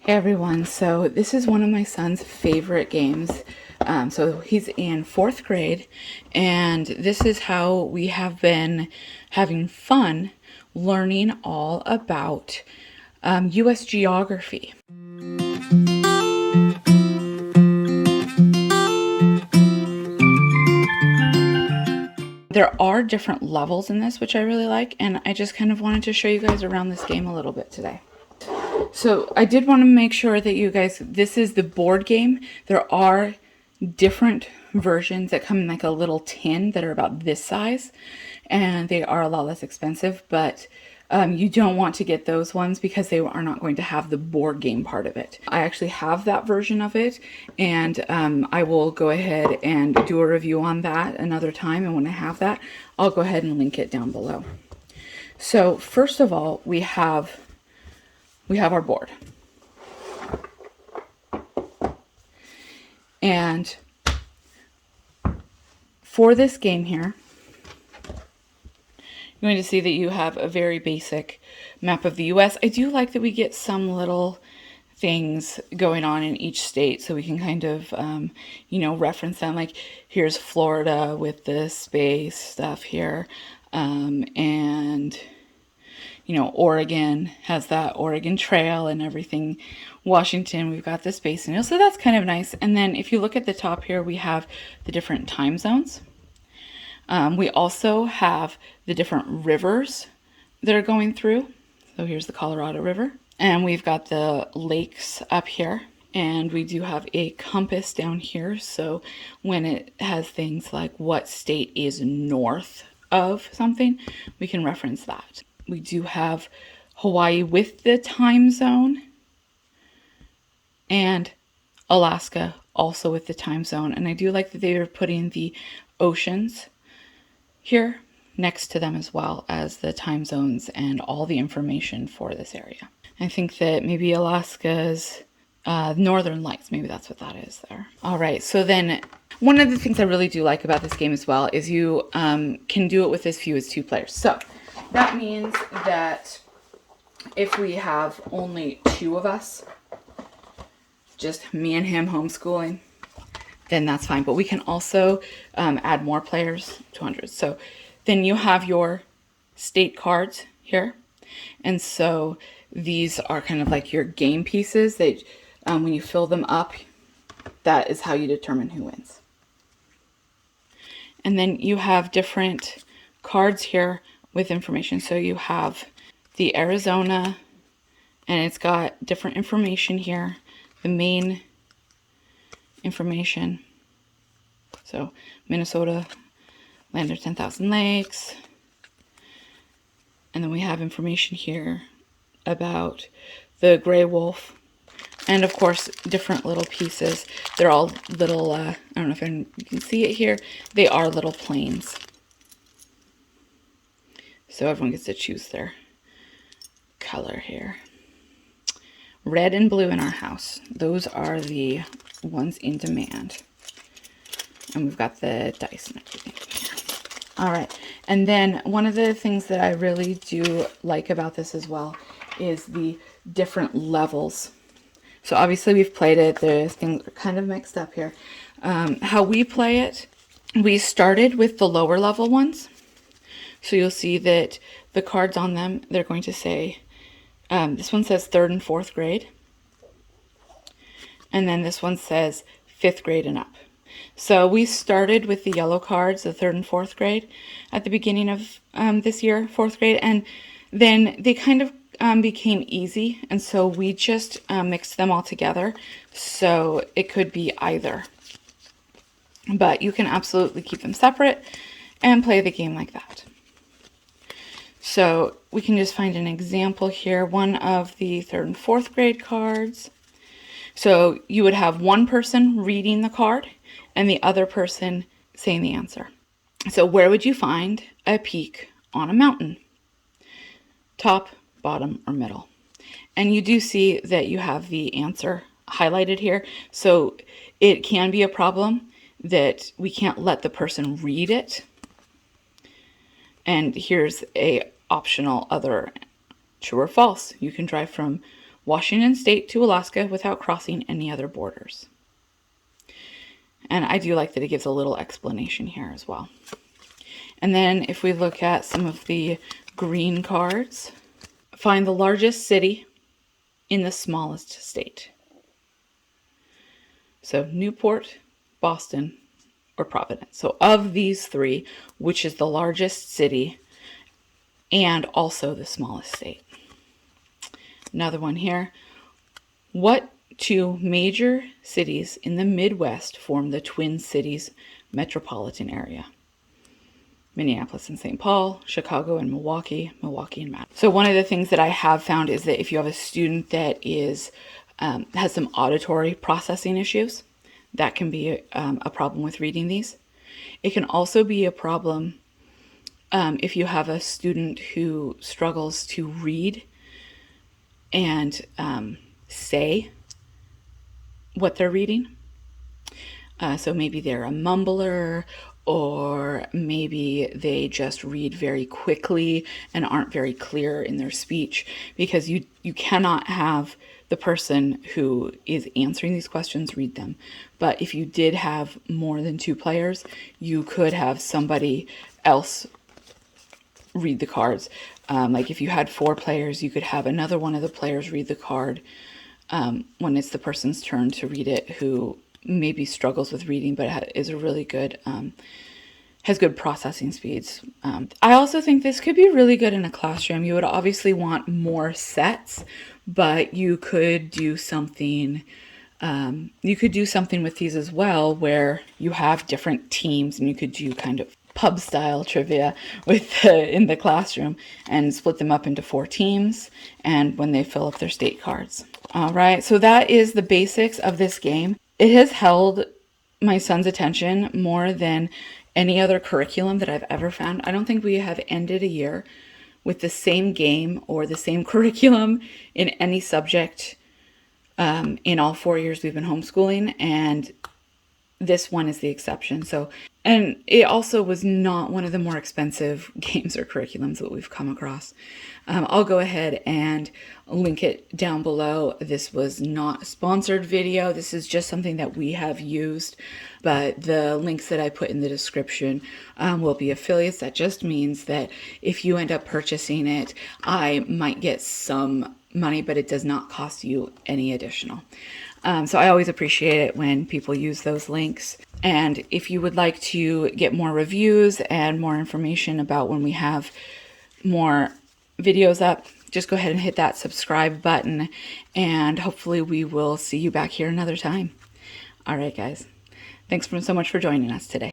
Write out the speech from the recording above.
Hey everyone, so this is one of my son's favorite games. So he's in fourth grade, and this is how we have been having fun learning all about US geography. There are different levels in this, which I really like, and I just kind of wanted to show you guys around this game a little bit today. So I did want to make sure that you guys, this is the board game. There are different versions that come in like a little tin that are about this size, and they are a lot less expensive, but you don't want to get those ones because they are not going to have the board game part of it. I actually have that version of it, and I will go ahead and do a review on that another time, and when I have that, I'll go ahead and link it down below. So first of all, we have our board. And for this game here, you're going to see that you have a very basic map of the US. I do like that we get some little things going on in each state so we can kind of, reference them. Like here's Florida with the space stuff here. And Oregon has that Oregon Trail and everything. Washington, we've got the Space Needle, so that's kind of nice. And then if you look at the top here, we have the different time zones. We also have the different rivers that are going through. So here's the Colorado River. And we've got the lakes up here. And we do have a compass down here. So when it has things like what state is north of something, we can reference that. We do have Hawaii with the time zone and Alaska also with the time zone. And I do like that they are putting the oceans here next to them as well as the time zones and all the information for this area. I think that maybe Alaska's Northern Lights, maybe that's what that is there. All right, so then one of the things I really do like about this game as well is you can do it with as few as 2 players. So that means that if we have only 2 of us, just me and him homeschooling, then that's fine. But we can also add more players, 200. So then you have your state cards here. And so these are kind of like your game pieces that when you fill them up, that is how you determine who wins. And then you have different cards here with information. So you have the Arizona, and it's got different information here. The main information. So Minnesota, land of 10,000 lakes. And then we have information here about the gray wolf. And of course, different little pieces. They're all little, I don't know if you can see it here. They are little planes. So everyone gets to choose their color here. Red and blue in our house. Those are the ones in demand. And we've got the dice and everything here. All right. And then one of the things that I really do like about this as well is the different levels. So obviously we've played it. The things are kind of mixed up here. How we play it, we started with the lower level ones. So you'll see that the cards on them, they're going to say, this one says 3rd and 4th grade. And then this one says 5th grade and up. So we started with the yellow cards, the 3rd and 4th grade, at the beginning of this year, 4th grade. And then they kind of became easy. And so we just mixed them all together. So it could be either. But you can absolutely keep them separate and play the game like that. So we can just find an example here, one of the 3rd and 4th grade cards. So you would have one person reading the card and the other person saying the answer. So where would you find a peak on a mountain? Top, bottom, or middle? And you do see that you have the answer highlighted here. So it can be a problem that we can't let the person read it. And here's a optional other true or false. You can drive from Washington State to Alaska without crossing any other borders. And I do like that it gives a little explanation here as well. And then if we look at some of the green cards, find the largest city in the smallest state. So Newport, Boston, or Providence. So of these three, which is the largest city and also the smallest state? Another one here. What two major cities in the Midwest form the Twin Cities metropolitan area? Minneapolis and St. Paul, Chicago and Milwaukee, Milwaukee and Madison. So one of the things that I have found is that if you have a student that is has some auditory processing issues, that can be a problem with reading these. It can also be a problem if you have a student who struggles to read and say what they're reading. So maybe they're a mumbler, or maybe they just read very quickly and aren't very clear in their speech, because you cannot have the person who is answering these questions read them. But if you did have more than two players, you could have somebody else read the cards. Like if you had four players, you could have another one of the players read the card when it's the person's turn to read it, who maybe struggles with reading but is a really good has good processing speeds. I also think this could be really good in a classroom. You would obviously want more sets, but you could do something with these as well, where you have different teams and you could do kind of pub style trivia in the classroom and split them up into 4 teams, and when they fill up their state cards. All right, so that is the basics of this game. It has held my son's attention more than any other curriculum that I've ever found. I don't think we have ended a year with the same game or the same curriculum in any subject in all 4 years we've been homeschooling, and this one is the exception. So, and it also was not one of the more expensive games or curriculums that we've come across. I'll go ahead and link it down below. This was not a sponsored video. This is just something that we have used, but the links that I put in the description will be affiliates. That just means that if you end up purchasing it, I might get some money, but it does not cost you any additional. So I always appreciate it when people use those links. And if you would like to get more reviews and more information about when we have more videos up, just go ahead and hit that subscribe button, and hopefully we will see you back here another time. All right, guys. Thanks so much for joining us today.